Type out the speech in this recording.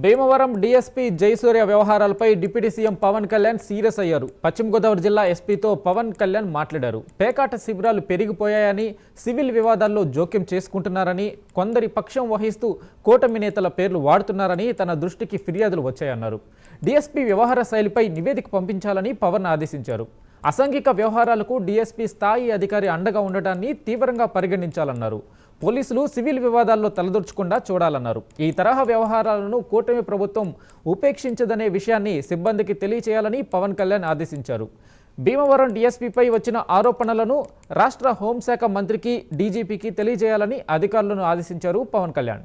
Bhimavaram DSP Jayasurya వ్యవహారాలపై deputy CM Pawan Kalyan serious అయ్యారు. పశ్చిమ గోదావరి జిల్లా ఎస్పీతో పవన్ కళ్యాణ్ మాట్లాడారు. పేకాట శిబిరాలు పెరిగిపోయాయని, సివిల్ వివాదాల్లో జోక్యం చేసుకుంటున్నారని, కొందరి పక్షం వహిస్తూ కూటమి నేతల పేర్లు వాడుతున్నారని తన దృష్టికి ఫిర్యాదులు వచ్చాయన్నారు. డీఎస్పీ వ్యవహార శైలిపై నివేదిక పంపించాలని పవన్ ఆదేశించారు. అసాంఘిక వ్యవహారాలకు డీఎస్పీ స్థాయి అధికారి అండగా ఉండటాన్ని తీవ్రంగా పరిగణించాలన్నారు. పోలీసులు సివిల్ వివాదాల్లో తలదూర్చకుండా చూడాలన్నారు. ఈ తరహా వ్యవహారాలను కూటమి ప్రభుత్వం ఉపేక్షించదనే విషయాన్ని సిబ్బందికి తెలియచేయాలని పవన్ కళ్యాణ్ ఆదేశించారు. భీమవరం డీఎస్పీపై వచ్చిన ఆరోపణలను రాష్ట్ర హోంశాఖ మంత్రికి, డీజీపీకి తెలియజేయాలని అధికారులను ఆదేశించారు పవన్ కళ్యాణ్.